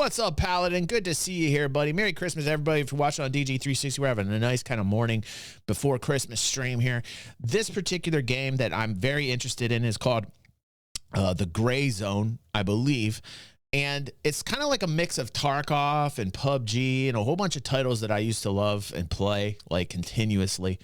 What's up, Paladin? Good to see you here, buddy. Merry Christmas, everybody. If you're watching on DG360, we're having a nice kind of morning before Christmas stream here. This particular game that I'm very interested in is called The Gray Zone, I believe. And it's kind of like a mix of Tarkov and PUBG and a whole bunch of titles that I used to love and play like continuously.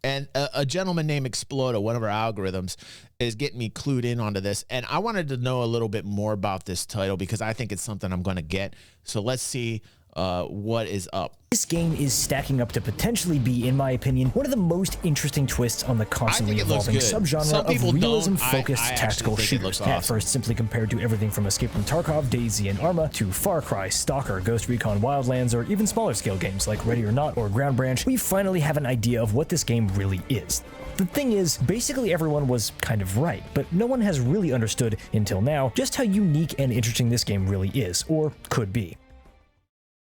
And a gentleman named Exploda, one of our algorithms, is getting me clued in onto this. And I wanted to know a little bit more about this title because I think it's something I'm going to get. So let's see what is up. This game is stacking up to potentially be, in my opinion, one of the most interesting twists on the constantly evolving subgenre of realism-focused tactical shooters. At first simply compared to everything from Escape from Tarkov, DayZ, and Arma, to Far Cry, Stalker, Ghost Recon Wildlands, or even smaller scale games like Ready or Not or Ground Branch, we finally have an idea of what this game really is. The thing is, basically everyone was kind of right, but no one has really understood until now just how unique and interesting this game really is, or could be.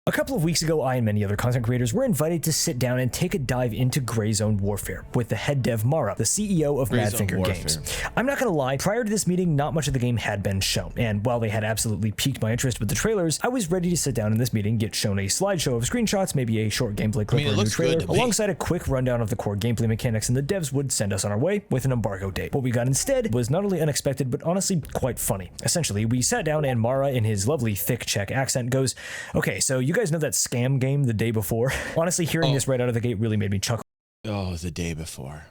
A couple of weeks ago, I and many other content creators were invited to sit down and take a dive into Gray Zone Warfare with the head dev Mara, the CEO of Madfinger Games. I'm not gonna lie, prior to this meeting, not much of the game had been shown, and while they had absolutely piqued my interest with the trailers, I was ready to sit down in this meeting, get shown a slideshow of screenshots, maybe a short gameplay clip or a new trailer, alongside a quick rundown of the core gameplay mechanics, and the devs would send us on our way with an embargo date. What we got instead was not only unexpected, but honestly quite funny. Essentially, we sat down and Mara, in his lovely thick Czech accent, goes, "Okay, so you guys know that scam game the day before?" Honestly, hearing this right out of the gate really made me chuckle. Oh, the day before.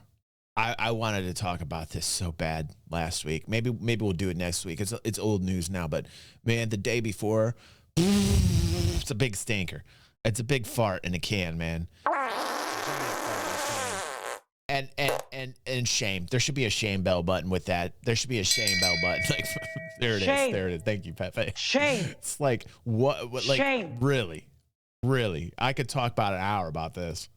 I wanted to talk about this so bad last week. Maybe we'll do it next week. It's old news now, but man, the day before, it's a big stinker. It's a big fart in a can, man. And shame. There should be a shame bell button with that. There should be a shame bell button. Like there it is. There it is. Thank you, Pepe. Shame. It's like what like shame. Really, I could talk about an hour about this.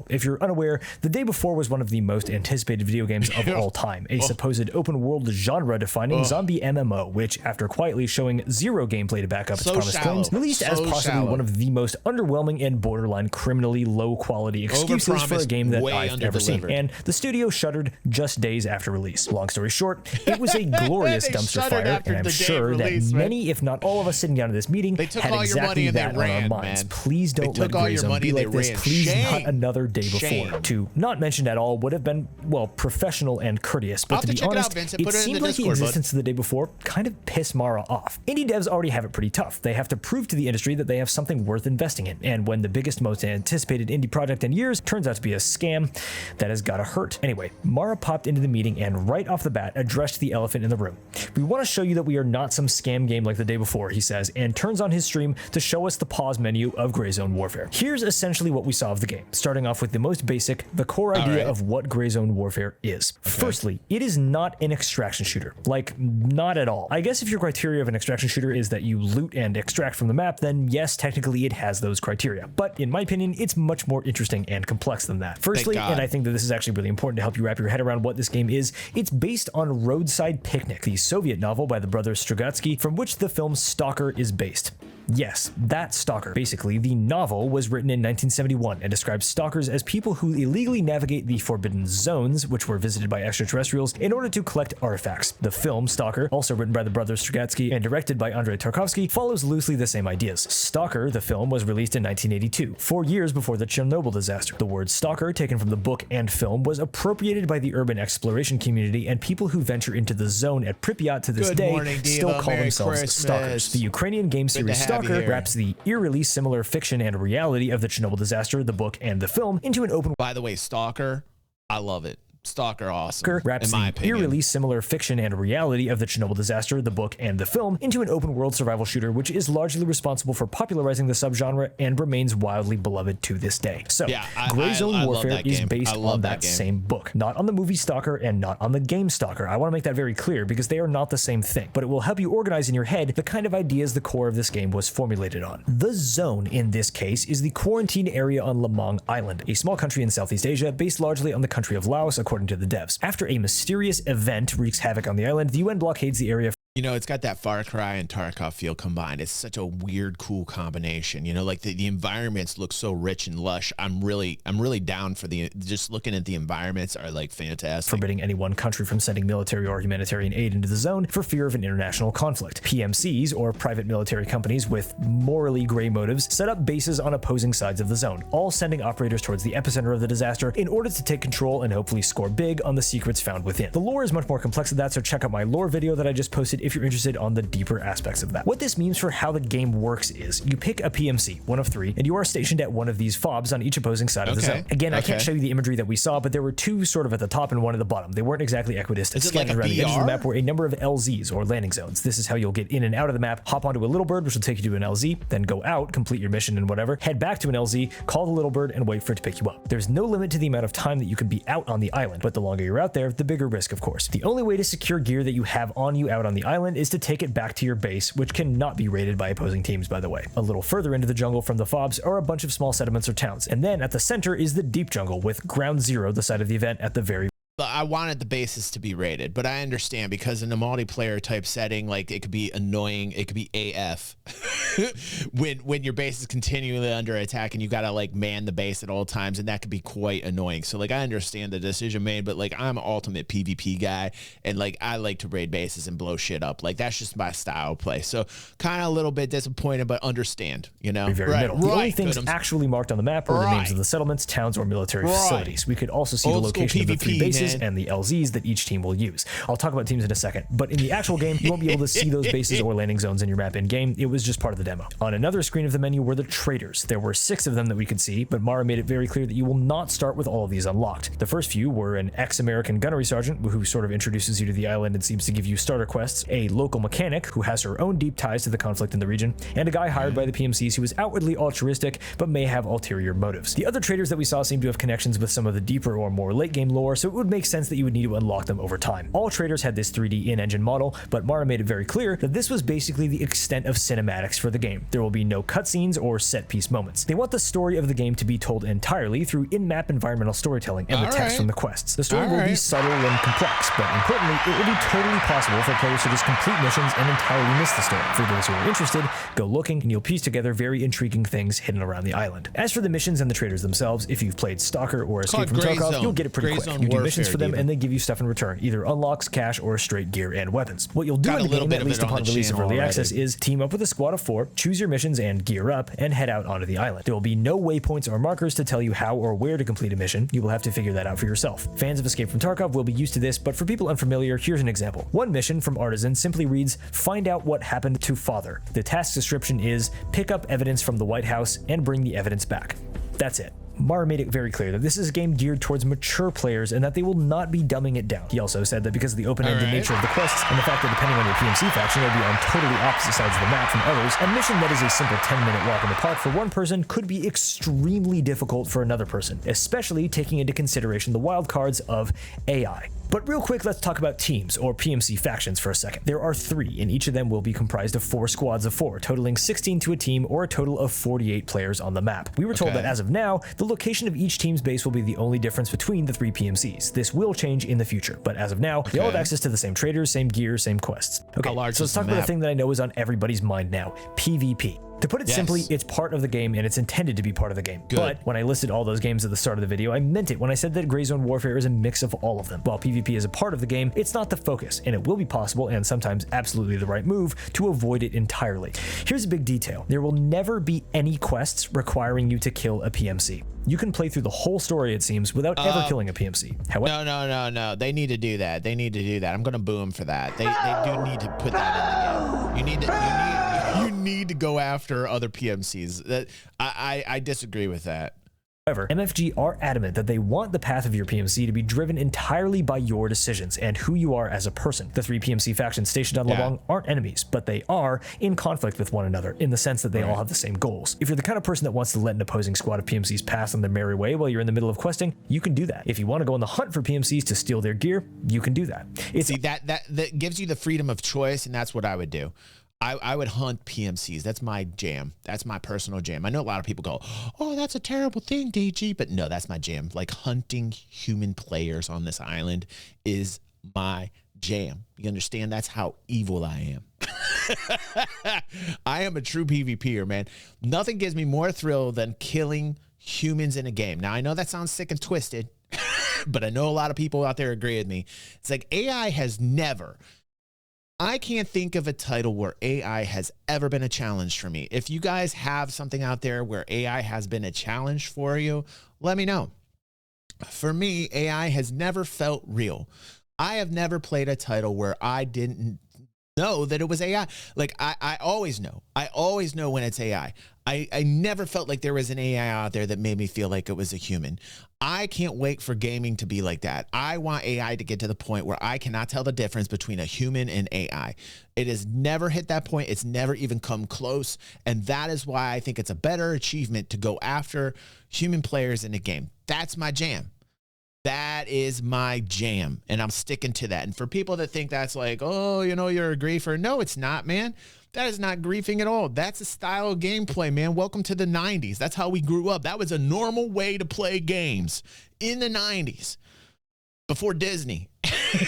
If you're unaware, the day before was one of the most anticipated video games of all time, a supposed open-world genre-defining zombie MMO, which, after quietly showing zero gameplay to back up its promised claims, released as possibly one of the most underwhelming and borderline criminally low-quality excuses for a game that I've ever seen, and the studio shuttered just days after release. Long story short, it was a glorious dumpster fire, and I'm sure that many, if not all of us sitting down at this meeting, had exactly that on our minds. Please don't let Gray Zone be like this. Please not another day before. To not mention at all would have been, well, professional and courteous, but to be honest, it seemed like the existence of the day before kind of pissed Mara off. Indie devs already have it pretty tough. They have to prove to the industry that they have something worth investing in, and when the biggest, most anticipated indie project in years turns out to be a scam, that has gotta hurt. Anyway, Mara popped into the meeting and right off the bat addressed the elephant in the room. "We want to show you that we are not some scam game like the day before," he says, and turns on his stream to show us the pause menu of Gray Zone Warfare. Here's essentially what we saw of the game, starting off with the most basic, the core idea of what Gray Zone Warfare is. Firstly, it is not an extraction shooter. Like, not at all. I guess if your criteria of an extraction shooter is that you loot and extract from the map, then yes, technically it has those criteria. But in my opinion, it's much more interesting and complex than that. Firstly, and I think that this is actually really important to help you wrap your head around what this game is, it's based on Roadside Picnic, the Soviet novel by the brothers Strugatsky, from which the film Stalker is based. Yes, that Stalker. Basically, the novel was written in 1971 and describes stalkers as people who illegally navigate the forbidden zones, which were visited by extraterrestrials, in order to collect artifacts. The film Stalker, also written by the brothers Strugatsky and directed by Andrei Tarkovsky, follows loosely the same ideas. Stalker, the film, was released in 1982, 4 years before the Chernobyl disaster. The word stalker, taken from the book and film, was appropriated by the urban exploration community, and people who venture into the zone at Pripyat to this day still call themselves stalkers. The Ukrainian game series Stalker wraps the eerily similar fiction and reality of the Chernobyl disaster, the book and the film, into an open... By the way, Stalker, I love it. Stalker awesome, wraps the eerily similar fiction and reality of the Chernobyl disaster, the book and the film, into an open world survival shooter, which is largely responsible for popularizing the subgenre and remains wildly beloved to this day. So, Gray Zone Warfare is based on that same book, not on the movie Stalker and not on the game Stalker. I want to make that very clear because they are not the same thing, but it will help you organize in your head the kind of ideas the core of this game was formulated on. The zone in this case is the quarantine area on Lamang Island, a small country in Southeast Asia based largely on the country of Laos, according to the devs. After a mysterious event wreaks havoc on the island, the UN blockades the area You know, it's got that Far Cry and Tarkov feel combined. It's such a weird, cool combination. You know, like the environments look so rich and lush. I'm really down for just looking at the environments are like fantastic. Forbidding any one country from sending military or humanitarian aid into the zone for fear of an international conflict. PMCs, or private military companies with morally gray motives, set up bases on opposing sides of the zone, all sending operators towards the epicenter of the disaster in order to take control and hopefully score big on the secrets found within. The lore is much more complex than that, so check out my lore video that I just posted if you're interested on the deeper aspects of that. What this means for how the game works is you pick a PMC, one of 3, and you are stationed at one of these fobs on each opposing side of the zone. Again, I can't show you the imagery that we saw, but there were 2 sort of at the top and 1 at the bottom. They weren't exactly equidistant. Scattered around the edges of the map were a number of LZs, or landing zones. This is how you'll get in and out of the map. Hop onto a little bird, which will take you to an LZ, then go out, complete your mission and whatever, head back to an LZ, call the little bird, and wait for it to pick you up. There's no limit to the amount of time that you can be out on the island, but the longer you're out there, the bigger risk, of course. The only way to secure gear that you have on you out on the island is to take it back to your base, which cannot be raided by opposing teams, by the way. A little further into the jungle from the fobs are a bunch of small settlements or towns, and then at the center is the deep jungle with Ground Zero, the site of the event, at the very I wanted the bases to be rated, but I understand because in a multiplayer type setting, like it could be annoying, it could be AF when your base is continually under attack and you gotta like man the base at all times, and that could be quite annoying. So like I understand the decision made, but like I'm an ultimate PvP guy, and like I like to raid bases and blow shit up. Like that's just my style of play. So kind of a little bit disappointed, but understand, you know. Middle. The only things actually marked on the map were the names of the settlements, towns, or military facilities. We could also see the location of the 3 bases and the LZs that each team will use. I'll talk about teams in a second, but in the actual game, you won't be able to see those bases or landing zones in your map in-game. It was just part of the demo. On another screen of the menu were the traders. There were 6 of them that we could see, but Mara made it very clear that you will not start with all of these unlocked. The first few were an ex-American gunnery sergeant who sort of introduces you to the island and seems to give you starter quests, a local mechanic who has her own deep ties to the conflict in the region, and a guy hired by the PMCs who is outwardly altruistic but may have ulterior motives. The other traders that we saw seem to have connections with some of the deeper or more late game lore, so it would make sense that you would need to unlock them over time. All traders had this 3D in-engine model, but Mara made it very clear that this was basically the extent of cinematics for the game. There will be no cutscenes or set-piece moments. They want the story of the game to be told entirely through in-map environmental storytelling and the text from the quests. The story will be subtle and complex, but importantly, it will be totally possible for players to just complete missions and entirely miss the story. For those who are interested, go looking and you'll piece together very intriguing things hidden around the island. As for the missions and the traders themselves, if you've played Stalker or Escape from Tarkov, you'll get it pretty quick. You do missions for them and they give you stuff in return, either unlocks, cash, or straight gear and weapons. What you'll do in the game, at least upon release of early access, is team up with a squad of 4, choose your missions and gear up, and head out onto the island. There will be no waypoints or markers to tell you how or where to complete a mission. You will have to figure that out for yourself. Fans of Escape from Tarkov will be used to this, but for people unfamiliar, here's an example. One mission from Artisan simply reads, "Find out what happened to Father." The task description is, pick up evidence from the White House and bring the evidence back. That's it. Mara made it very clear that this is a game geared towards mature players and that they will not be dumbing it down. He also said that because of the open-ended nature of the quests and the fact that depending on your PMC faction, you'll be on totally opposite sides of the map from others, a mission that is a simple 10-minute walk in the park for one person could be extremely difficult for another person, especially taking into consideration the wild cards of AI. But real quick, let's talk about teams, or PMC factions, for a second. There are 3, and each of them will be comprised of 4 squads of 4, totaling 16 to a team, or a total of 48 players on the map. We were told that as of now, the location of each team's base will be the only difference between the 3 PMCs. This will change in the future, but as of now, they all have access to the same traders, same gear, same quests. Okay, so let's talk about the thing that I know is on everybody's mind now, PvP. To put it simply, it's part of the game and it's intended to be part of the game. But when I listed all those games at the start of the video, I meant it when I said that Gray Zone Warfare is a mix of all of them. While PvP is a part of the game, it's not the focus, and it will be possible, and sometimes absolutely the right move, to avoid it entirely. Here's a big detail. There will never be any quests requiring you to kill a PMC. You can play through the whole story, it seems, without ever killing a PMC. However, no. They need to do that. They need to do that. I'm going to boo them for that. They do need to put that in the game. You need to go after other PMCs. That I disagree with that. However, MFG are adamant that they want the path of your PMC to be driven entirely by your decisions and who you are as a person. The 3 PMC factions stationed on Leblanc aren't enemies, but they are in conflict with one another in the sense that they all have the same goals. If you're the kind of person that wants to let an opposing squad of PMCs pass on their merry way while you're in the middle of questing, you can do that. If you want to go on the hunt for PMCs to steal their gear, you can do that. See, that gives you the freedom of choice, and that's what I would do. I would hunt PMCs. That's my jam. That's my personal jam. I know a lot of people go, oh, that's a terrible thing, DG. But no, that's my jam. Like hunting human players on this island is my jam. You understand? That's how evil I am. I am a true PvPer, man. Nothing gives me more thrill than killing humans in a game. Now, I know that sounds sick and twisted, but I know a lot of people out there agree with me. It's like AI has never... I can't think of a title where AI has ever been a challenge for me. If you guys have something out there where AI has been a challenge for you, let me know. For me, AI has never felt real. I have never played a title where I didn't know that it was AI. Like, I always know. I always know when it's AI. I never felt like there was an AI out there that made me feel like it was a human. I can't wait for gaming to be like that. I want AI to get to the point where I cannot tell the difference between a human and AI. It has never hit that point. It's never even come close. And that is why I think it's a better achievement to go after human players in a game. That's my jam. That is my jam, and I'm sticking to that. And for people that think that's like, oh, you know, you're a griefer. No, it's not, man. That is not griefing at all. That's a style of gameplay, man. Welcome to the 90s. That's how we grew up. That was a normal way to play games in the 90s before Disney.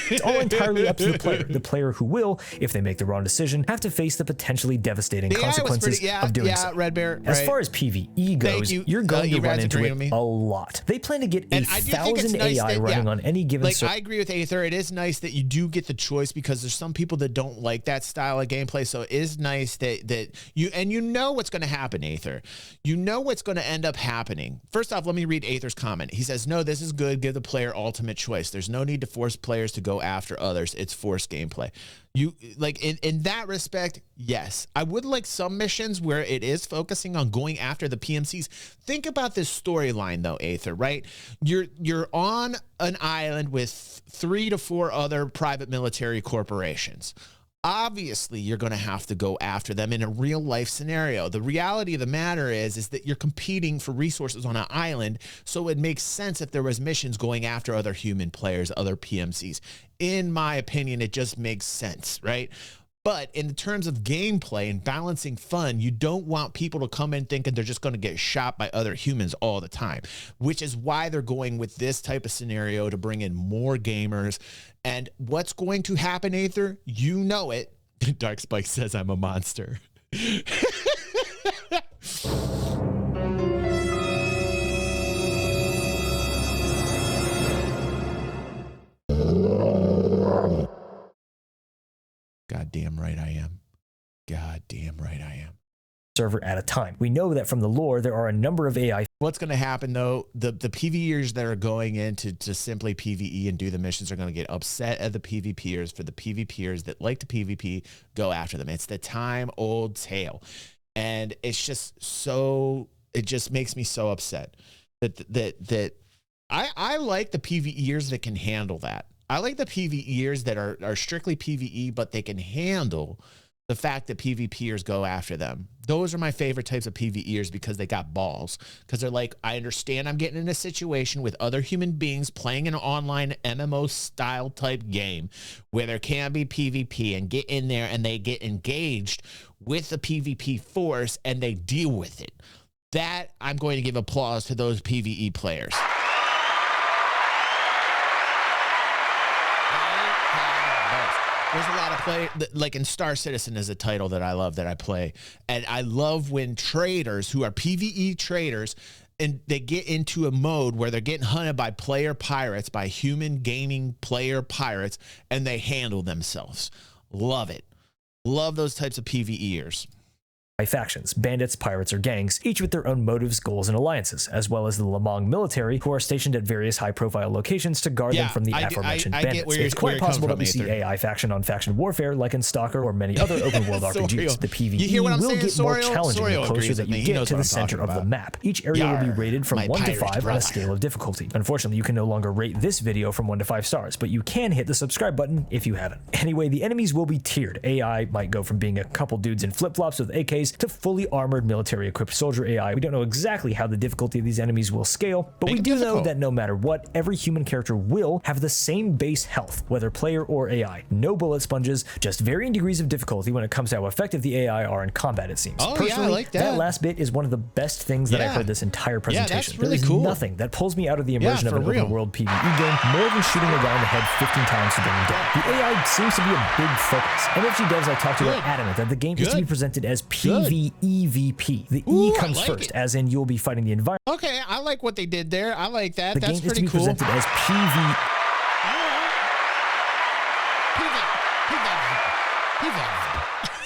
It's all entirely up to the player who will, if they make the wrong decision, have to face the potentially devastating consequences of doing so. Red Bear, as far as PvE goes, you're going to run into it a lot. They plan to get 8,000 AI running on any given server. I agree with Aether. It is nice that you do get the choice, because there's some people that don't like that style of gameplay. So it is nice that you know what's going to happen, Aether. You know what's going to end up happening. First off, let me read Aether's comment. He says, no, this is good. Give the player ultimate choice. There's no need to force players to go after others. It's forced gameplay. You like in that respect, yes. I would like some missions where it is focusing on going after the PMCs. Think about this storyline though, Aether, right? You're on an island with 3 to 4 other private military corporations. Obviously, you're going to have to go after them in a real life scenario. The reality of the matter is that you're competing for resources on an island, so it makes sense if there was missions going after other human players, other PMCs. In my opinion, it just makes sense, right? But in terms of gameplay and balancing fun, you don't want people to come in thinking they're just going to get shot by other humans all the time, which is why they're going with this type of scenario to bring in more gamers. And what's going to happen, Aether? You know it. Dark Spike says I'm a monster. Goddamn right I am. Goddamn right I am. Server at a time. We know that from the lore, there are a number of AI. What's going to happen though, the PvEers that are going in to simply PvE and do the missions are going to get upset at the PvPers. For the PvPers that like to PvP, go after them. It's the time old tale. And it's just so, it just makes me so upset that I like the PvEers that can handle that. I like the PvEers that are strictly PvE, but they can handle the fact that PvPers go after them. Those are my favorite types of PvEers because they got balls. Because they're like, I understand I'm getting in a situation with other human beings playing an online MMO style type game where there can be PvP, and get in there and they get engaged with the PvP force and they deal with it. That I'm going to give applause to those PvE players. There's a lot of play, like in Star Citizen is a title that I love, that I play. And I love when traders who are PvE traders, and they get into a mode where they're getting hunted by player pirates, by human gaming player pirates, and they handle themselves. Love it. Love those types of PvEers. Factions, bandits, pirates, or gangs, each with their own motives, goals, and alliances, as well as the Lemang military, who are stationed at various high-profile locations to guard them from the aforementioned bandits. It's quite possible that we see AI faction on faction warfare, like in Stalker or many other open-world RPGs. The PvE will get more challenging the closer that you get to the center of the map. Each area will be rated from 1 to 5 on a scale of difficulty. Unfortunately, you can no longer rate this video from 1 to 5 stars, but you can hit the subscribe button if you haven't. Anyway, the enemies will be tiered. AI might go from being a couple dudes in flip-flops with AKs enemies to fully armored military equipped soldier AI. We don't know exactly how the difficulty of these enemies will scale, but we do know that no matter what, every human character will have the same base health, whether player or AI. No bullet sponges, just varying degrees of difficulty when it comes to how effective the AI are in combat, it seems. Oh, personally, yeah, I like that. last bit is one of the best things that I've heard this entire presentation. Yeah, that's really there is cool. nothing that pulls me out of the immersion of an real. open world PvE game more than shooting a guy in the head 15 times to bring him down. The AI seems to be a big focus. MFG devs I talked to are adamant that the game is to be presented as PvEvP. The E comes first, as in you'll be fighting the environment. Okay, I like what they did there. I like that. The That's game is pretty to be cool. presented as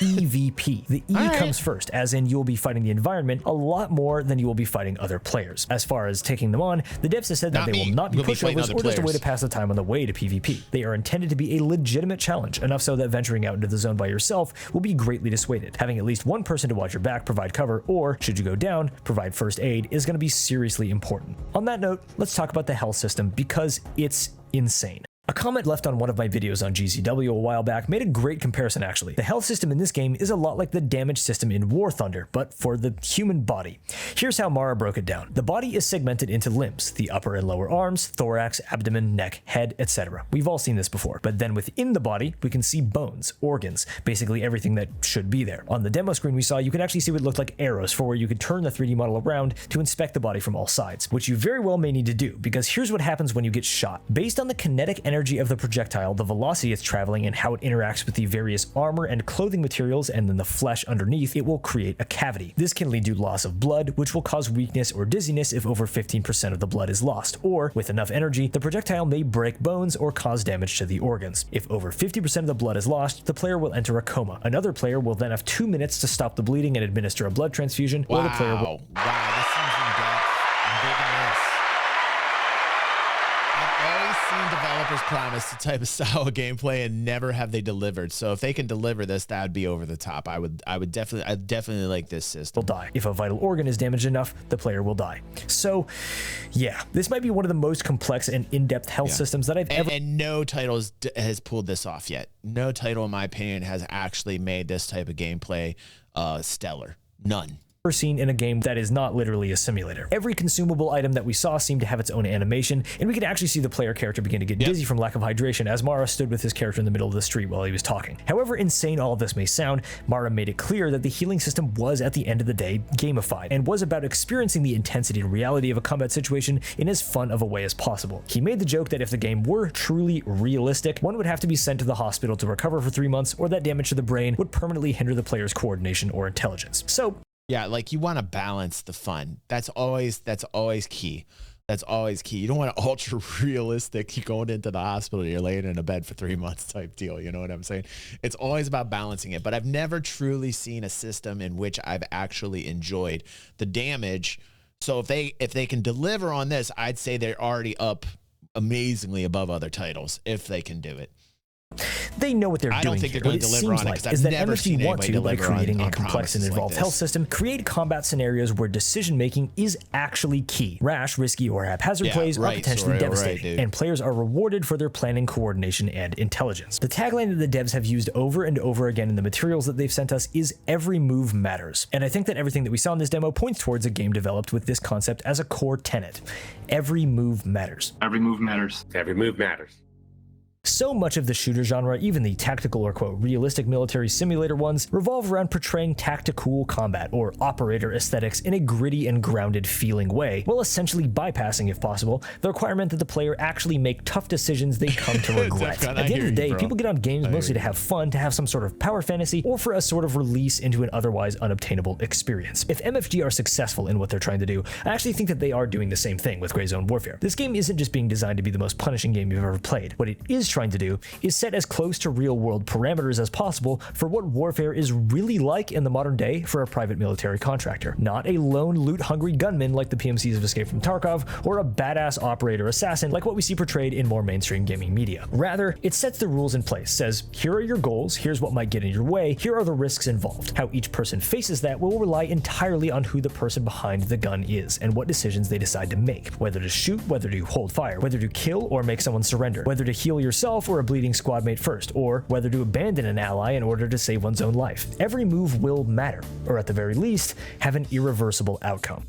EVP. The E comes first, as in you'll be fighting the environment a lot more than you will be fighting other players. As far as taking them on, the devs have said that they will not be pushovers or just a way to pass the time on the way to PvP. They are intended to be a legitimate challenge, enough so that venturing out into the zone by yourself will be greatly dissuaded. Having at least one person to watch your back, provide cover, or, should you go down, provide first aid is going to be seriously important. On that note, let's talk about the health system, because it's insane. A comment left on one of my videos on GCW a while back made a great comparison actually. The health system in this game is a lot like the damage system in War Thunder, but for the human body. Here's how Mara broke it down. The body is segmented into limbs, the upper and lower arms, thorax, abdomen, neck, head, etc. We've all seen this before, but then within the body, we can see bones, organs, basically everything that should be there. On the demo screen we saw, you could actually see what looked like arrows for where you could turn the 3D model around to inspect the body from all sides, which you very well may need to do, because here's what happens when you get shot. Based on the kinetic energy of the projectile, the velocity it's traveling, and how it interacts with the various armor and clothing materials and then the flesh underneath, it will create a cavity. This can lead to loss of blood, which will cause weakness or dizziness if over 15% of the blood is lost, or with enough energy, the projectile may break bones or cause damage to the organs. If over 50% of the blood is lost, the player will enter a coma. Another player will then have 2 minutes to stop the bleeding and administer a blood transfusion, or the player will... Wow, this seems in-depth. I'm digging this. I've always seen developers promise the type of style of gameplay and never have they delivered. So if they can deliver this, that would be over the top. I'd definitely like this system. Will die. If a vital organ is damaged enough, the player will die. So yeah, this might be one of the most complex and in-depth health systems that I've ever... And no title has pulled this off yet. No title, in my opinion, has actually made this type of gameplay stellar. None. Seen in a game that is not literally a simulator. Every consumable item that we saw seemed to have its own animation, and we could actually see the player character begin to get dizzy from lack of hydration as Mara stood with his character in the middle of the street while he was talking. However insane all of this may sound, Mara made it clear that the healing system was at the end of the day gamified, and was about experiencing the intensity and reality of a combat situation in as fun of a way as possible. He made the joke that if the game were truly realistic, one would have to be sent to the hospital to recover for 3 months, or that damage to the brain would permanently hinder the player's coordination or intelligence. So yeah, like you want to balance the fun. That's always key. That's always key. You don't want to ultra realistic. You're going into the hospital, you're laying in a bed for 3 months type deal. You know what I'm saying? It's always about balancing it. But I've never truly seen a system in which I've actually enjoyed the damage. So if they can deliver on this, I'd say they're already up amazingly above other titles if they can do it. They know what they're doing. I don't think they're going to deliver on it because I've never seen anybody deliver on by creating a on complex and involved health system, create combat scenarios where decision making is actually key. Rash, risky, or haphazard plays are potentially devastating, and players are rewarded for their planning, coordination, and intelligence. The tagline that the devs have used over and over again in the materials that they've sent us is "Every move matters," and I think that everything that we saw in this demo points towards a game developed with this concept as a core tenet. Every move matters. Every move matters. Every move matters. So much of the shooter genre, even the tactical or quote realistic military simulator ones, revolve around portraying tactical combat or operator aesthetics in a gritty and grounded feeling way, while essentially bypassing, if possible, the requirement that the player actually make tough decisions they come to regret. At the end of the day, people get on games mostly to have fun, to have some sort of power fantasy, or for a sort of release into an otherwise unobtainable experience. If MFG are successful in what they're trying to do, I actually think that they are doing the same thing with Gray Zone Warfare. This game isn't just being designed to be the most punishing game you've ever played. What it is trying to do is set as close to real-world parameters as possible for what warfare is really like in the modern day for a private military contractor. Not a lone loot-hungry gunman like the PMCs of Escape from Tarkov, or a badass operator assassin like what we see portrayed in more mainstream gaming media. Rather, it sets the rules in place, says, here are your goals, here's what might get in your way, here are the risks involved. How each person faces that will rely entirely on who the person behind the gun is, and what decisions they decide to make. Whether to shoot, whether to hold fire, whether to kill or make someone surrender, whether to heal yourself yourself or a bleeding squad mate first, or whether to abandon an ally in order to save one's own life. Every move will matter, or at the very least, have an irreversible outcome.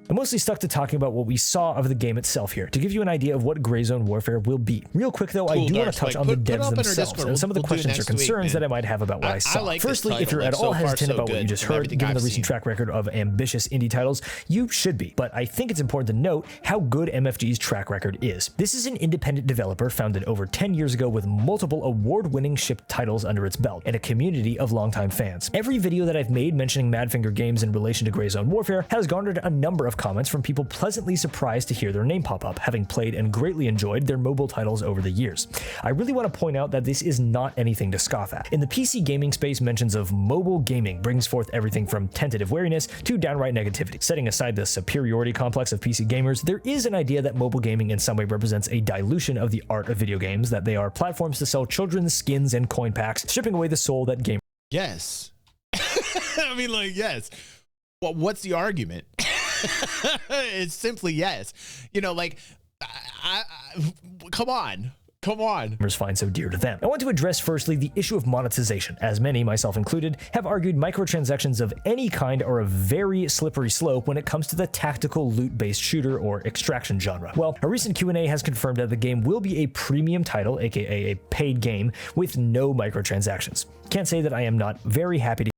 I'm mostly stuck to talking about what we saw of the game itself here, to give you an idea of what Gray Zone Warfare will be. Real quick though, I do want to touch on the devs themselves and some of the questions or concerns that I might have about what I saw. Firstly, if you're at all hesitant about what you just heard, given the recent track record of ambitious indie titles, you should be. But I think it's important to note how good MFG's track record is. This is an independent developer founded over 10 years ago with multiple award-winning shipped titles under its belt, and a community of longtime fans. Every video that I've made mentioning Madfinger Games in relation to Gray Zone Warfare has garnered a number of comments from people pleasantly surprised to hear their name pop up, having played and greatly enjoyed their mobile titles over the years. I really want to point out that this is not anything to scoff at. In the PC gaming space, mentions of mobile gaming brings forth everything from tentative wariness to downright negativity. Setting aside the superiority complex of PC gamers, there is an idea that mobile gaming in some way represents a dilution of the art of video games, that they are platforms to sell children's skins and coin packs, stripping away the soul that gamers. Yes. I mean, like, yes. Well, what's the argument? It's simply yes. You know, like, come on. Find so dear to them. I want to address firstly the issue of monetization, as many, myself included, have argued microtransactions of any kind are a very slippery slope when it comes to the tactical loot-based shooter or extraction genre. Well, a recent Q&A has confirmed that the game will be a premium title, aka a paid game, with no microtransactions. Can't say that I am not very happy to.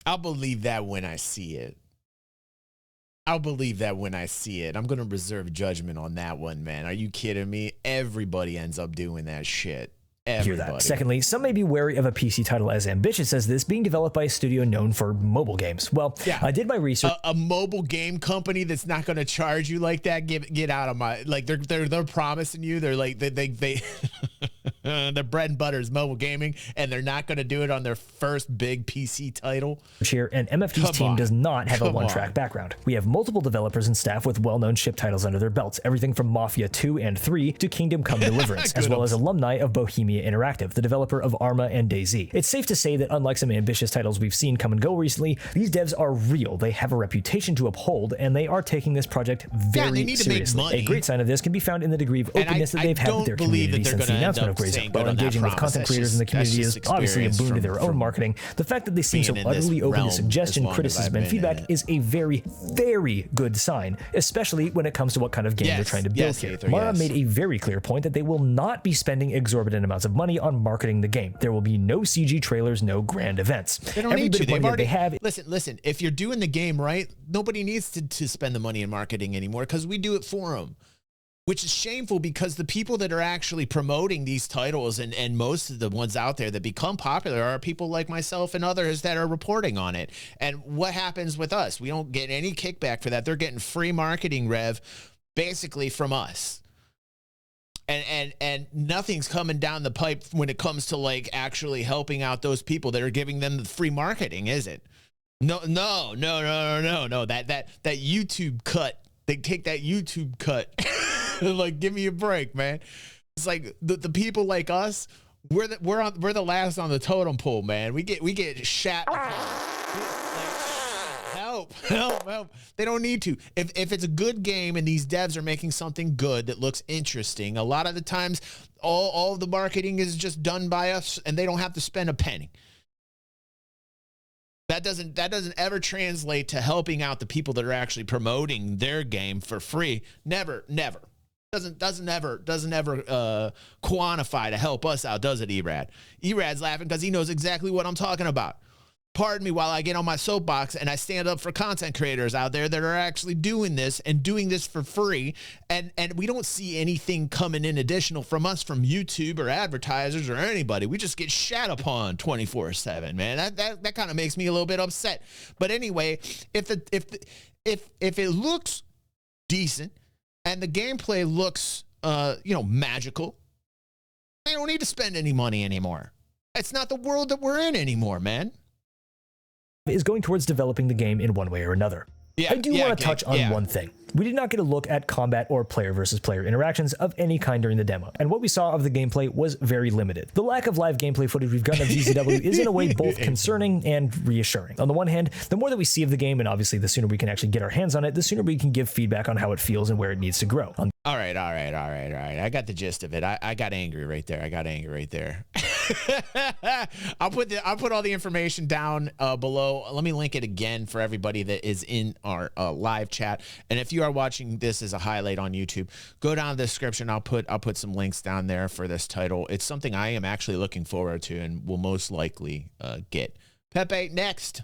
I'll believe that when I see it. I'm going to reserve judgment on that one, man. Are you kidding me? Everybody ends up doing that shit. Everybody. Hear that. Secondly, some may be wary of a PC title as ambitious as this being developed by a studio known for mobile games. Well, yeah. I did my research. A mobile game company that's not going to charge you like that, get out of my, like, they're promising you, they're like, they their bread and butter is mobile gaming, and they're not going to do it on their first big PC title. Here, and MFG's team does not have a one-track background. We have multiple developers and staff with well-known ship titles under their belts, everything from Mafia 2 and 3 to Kingdom Come Deliverance, as well as alumni of Bohemia Interactive, the developer of Arma and DayZ. It's safe to say that unlike some ambitious titles we've seen come and go recently, these devs are real, they have a reputation to uphold, and they are taking this project very seriously. A great sign of this can be found in the degree of openness that they've had with their community since the announcement of Gray Zone. While engaging with content creators in the community is obviously a boon to their own marketing, the fact that they seem so utterly open to suggestion, criticism, and feedback is a very, very good sign, especially when it comes to what kind of game they're trying to build here. Mara made a very clear point that they will not be spending exorbitant amounts of money on marketing the game. There will be no CG trailers, no grand events. They don't need to. They have. Listen, if you're doing the game right, nobody needs to spend the money in marketing anymore because we do it for them. Which is shameful because the people that are actually promoting these titles and most of the ones out there that become popular are people like myself and others that are reporting on it. And what happens with us? We don't get any kickback for that. They're getting free marketing rev basically from us. And nothing's coming down the pipe when it comes to like actually helping out those people that are giving them the free marketing, is it? No. That YouTube cut. They take that YouTube cut. Like, give me a break, man. It's like the people like us, we're the last on the totem pole, man. We get shat. Help. They don't need to. If it's a good game and these devs are making something good that looks interesting, a lot of the times all of the marketing is just done by us and they don't have to spend a penny. That doesn't ever translate to helping out the people that are actually promoting their game for free. Never. Doesn't ever quantify to help us out, does it, Erad? Erad's laughing because he knows exactly what I'm talking about. Pardon me while I get on my soapbox and I stand up for content creators out there that are actually doing this for free, and we don't see anything coming in additional from us, from YouTube or advertisers or anybody. We just get shat upon 24/7, man. That kind of makes me a little bit upset. But anyway, if it looks decent and the gameplay looks magical, they don't need to spend any money anymore. It's not the world that we're in anymore, man. Is going towards developing the game in one way or another. I do want to touch on one thing. We did not get a look at combat or player versus player interactions of any kind during the demo, and what we saw of the gameplay was very limited. The lack of live gameplay footage we've gotten of ZZW is in a way both concerning and reassuring. On the one hand, the more that we see of the game, and obviously the sooner we can actually get our hands on it, the sooner we can give feedback on how it feels and where it needs to grow. All right. I got the gist of it. I got angry right there. I'll put all the information down below. Let me link it again for everybody that is in our live chat. And if you are watching this as a highlight on YouTube, go down to the description. I'll put some links down there for this title. It's something I am actually looking forward to and will most likely get. Pepe, next.